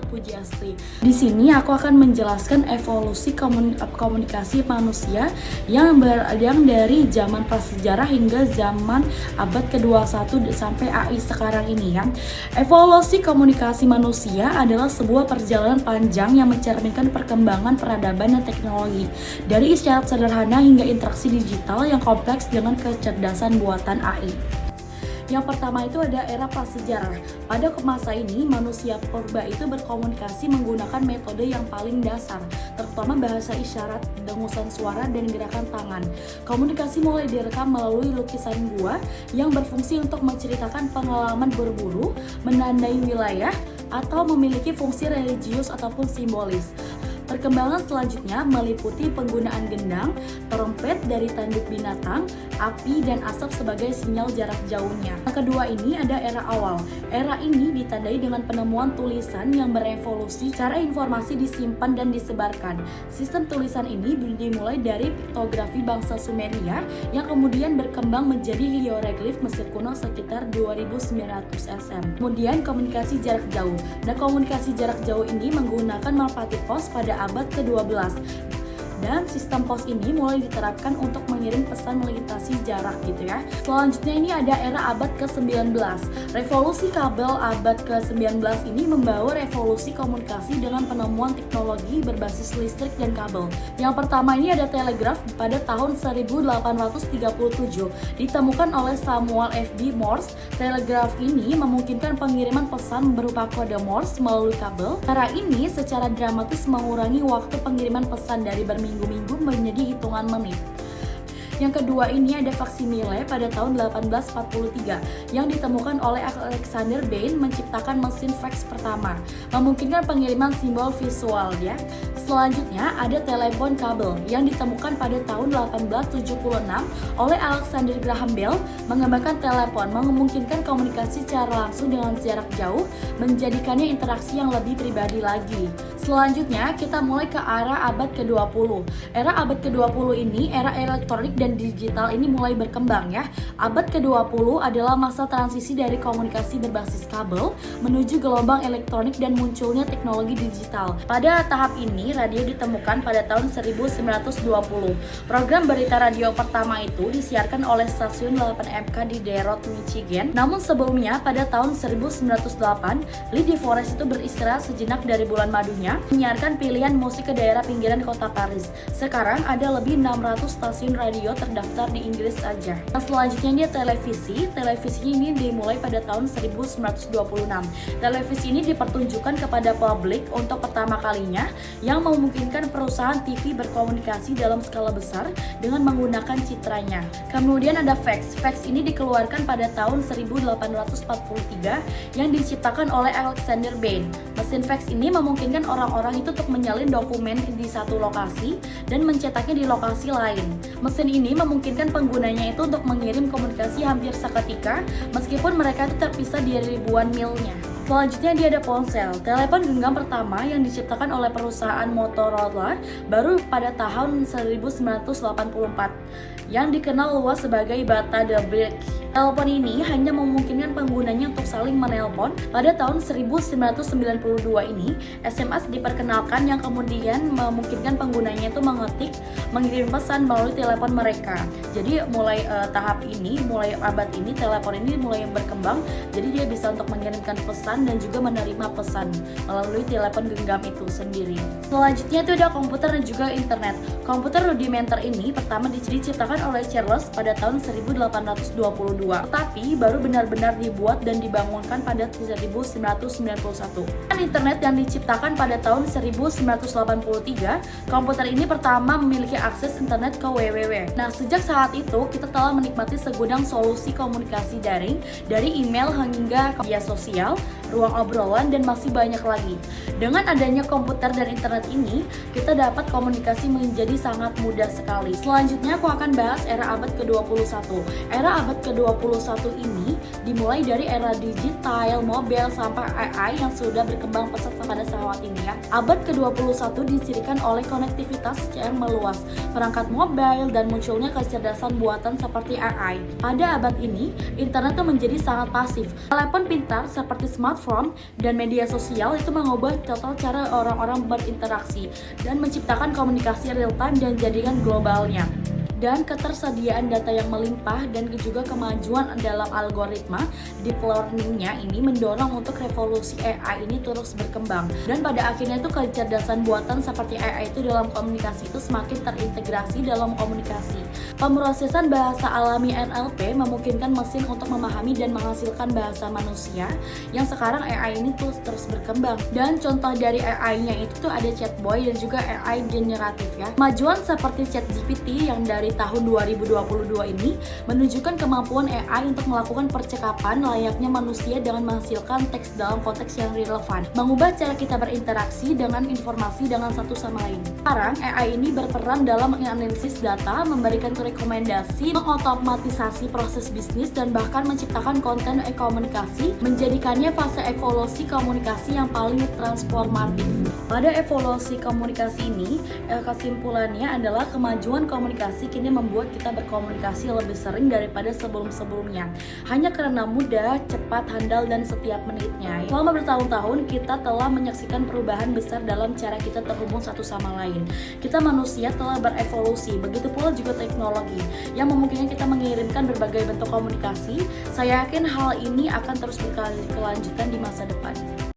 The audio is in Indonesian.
Pujiastuti. Di sini aku akan menjelaskan evolusi komunikasi manusia yang dari zaman prasejarah hingga zaman abad ke-21 sampai AI sekarang ini ya. Evolusi komunikasi manusia adalah sebuah perjalanan panjang yang mencerminkan perkembangan peradaban dan teknologi dari isyarat sederhana hingga interaksi digital yang kompleks dengan kecerdasan buatan AI. Yang pertama itu ada era prasejarah. Pada masa ini, manusia purba itu berkomunikasi menggunakan metode yang paling dasar, terutama bahasa isyarat, dengusan suara, dan gerakan tangan. Komunikasi mulai direkam melalui lukisan gua yang berfungsi untuk menceritakan pengalaman berburu, menandai wilayah, atau memiliki fungsi religius ataupun simbolis. Perkembangan selanjutnya meliputi penggunaan gendang, trompet dari tanduk binatang, api, dan asap sebagai sinyal jarak jauhnya. Yang kedua ini ada era awal. Era ini ditandai dengan penemuan tulisan yang berevolusi cara informasi disimpan dan disebarkan. Sistem tulisan ini dimulai dari piktografi bangsa Sumeria yang kemudian berkembang menjadi hieroglif Mesir kuno sekitar 2900 SM. Kemudian komunikasi jarak jauh. Nah, komunikasi jarak jauh ini menggunakan merpati pos pada abad ke-12 dan sistem pos ini mulai diterapkan untuk mengirim pesan melintasi jarak gitu ya. Selanjutnya ini ada era abad ke-19. Revolusi kabel abad ke-19 ini membawa revolusi komunikasi dengan penemuan teknologi berbasis listrik dan kabel. Yang pertama ini ada telegraf pada tahun 1837 ditemukan oleh Samuel F.B. Morse. Telegraf ini memungkinkan pengiriman pesan berupa kode Morse melalui kabel. Cara ini secara dramatis mengurangi waktu pengiriman pesan dari berminggu-minggu menjadi hitungan menit. Yang kedua ini ada faksimile pada tahun 1843 yang ditemukan oleh Alexander Bain menciptakan mesin fax pertama, memungkinkan pengiriman simbol visual ya. Selanjutnya ada telepon kabel yang ditemukan pada tahun 1876 oleh Alexander Graham Bell, mengembangkan telepon, memungkinkan komunikasi secara langsung dengan jarak jauh, menjadikannya interaksi yang lebih pribadi lagi. Selanjutnya kita mulai ke era abad ke-20. Era abad ke-20 ini era elektronik dan digital ini mulai berkembang ya. Abad ke-20 adalah masa transisi dari komunikasi berbasis kabel menuju gelombang elektronik dan munculnya teknologi digital. Pada tahap ini radio ditemukan pada tahun 1920. Program berita radio pertama itu disiarkan oleh stasiun 8MK di Detroit, Michigan. Namun sebelumnya pada tahun 1908, Lee DeForest itu beristirahat sejenak dari bulan madunya, menyiarkan pilihan musik ke daerah pinggiran kota Paris. Sekarang ada lebih 600 stasiun radio terdaftar di Inggris saja. Nah, selanjutnya dia televisi. Televisi ini dimulai pada tahun 1926. Televisi ini dipertunjukkan kepada publik untuk pertama kalinya yang memungkinkan perusahaan TV berkomunikasi dalam skala besar dengan menggunakan citranya. Kemudian ada fax. Fax ini dikeluarkan pada tahun 1843 yang diciptakan oleh Alexander Bain. Mesin fax ini memungkinkan orang-orang itu untuk menyalin dokumen di satu lokasi dan mencetaknya di lokasi lain. Mesin ini memungkinkan penggunanya itu untuk mengirim komunikasi hampir seketika meskipun mereka itu terpisah di ribuan milnya. Selanjutnya dia ada ponsel. Telepon genggam pertama yang diciptakan oleh perusahaan Motorola baru pada tahun 1984 yang dikenal luas sebagai Bata the Brick. Telepon ini hanya memungkinkan penggunanya untuk saling menelpon. Pada tahun 1992 ini, SMS diperkenalkan yang kemudian memungkinkan penggunanya itu mengirim pesan melalui telepon mereka. Jadi mulai tahap ini, mulai abad ini, telepon ini mulai berkembang. Jadi dia bisa untuk mengirimkan pesan dan juga menerima pesan melalui telepon genggam itu sendiri. Selanjutnya itu ada komputer dan juga internet. Komputer rudimenter ini pertama diciptakan oleh Charles pada tahun 1822. Tetapi baru benar-benar dibuat dan dibangunkan pada 1991. Internet yang diciptakan pada tahun 1983, komputer ini pertama memiliki akses internet ke www. Nah, sejak saat itu kita telah menikmati segudang solusi komunikasi daring dari email hingga media sosial, ruang obrolan, dan masih banyak lagi. Dengan adanya komputer dan internet ini, kita dapat komunikasi menjadi sangat mudah sekali. Selanjutnya aku akan bahas era abad ke-21. Era abad ke-21 ini dimulai dari era digital, mobile, sampai AI yang sudah berkembang pesat pada saat ini ya. Abad ke-21 disirikan oleh konektivitas yang meluas, perangkat mobile, dan munculnya kecerdasan buatan seperti AI. Pada abad ini, internet itu menjadi sangat pasif. Telepon pintar seperti smartphone platform dan media sosial itu mengubah total cara orang-orang berinteraksi dan menciptakan komunikasi real time dan jaringan globalnya. Dan ketersediaan data yang melimpah dan juga kemajuan dalam algoritma deep learning-nya ini mendorong untuk revolusi AI ini terus berkembang. Dan pada akhirnya itu kecerdasan buatan seperti AI itu dalam komunikasi itu semakin terintegrasi dalam komunikasi. Pemrosesan bahasa alami NLP memungkinkan mesin untuk memahami dan menghasilkan bahasa manusia yang sekarang AI ini terus berkembang. Dan contoh dari AI-nya itu tuh ada chatbot dan juga AI generatif ya. Kemajuan seperti ChatGPT yang dari tahun 2022 ini menunjukkan kemampuan AI untuk melakukan percakapan layaknya manusia dengan menghasilkan teks dalam konteks yang relevan, mengubah cara kita berinteraksi dengan informasi dengan satu sama lain. Sekarang AI ini berperan dalam menganalisis data, memberikan rekomendasi, mengotomatisasi proses bisnis, dan bahkan menciptakan konten komunikasi, menjadikannya fase evolusi komunikasi yang paling transformatif. Pada evolusi komunikasi ini, kesimpulannya adalah kemajuan komunikasi kini membuat kita berkomunikasi lebih sering daripada sebelum-sebelumnya, hanya karena mudah, cepat, handal, dan setiap menitnya. Selama bertahun-tahun kita telah menyaksikan perubahan besar dalam cara kita terhubung satu sama lain. Kita manusia telah berevolusi, begitu pula juga teknologi yang memungkinkan kita mengirimkan berbagai bentuk komunikasi. Saya yakin hal ini akan terus berkelanjutan di masa depan.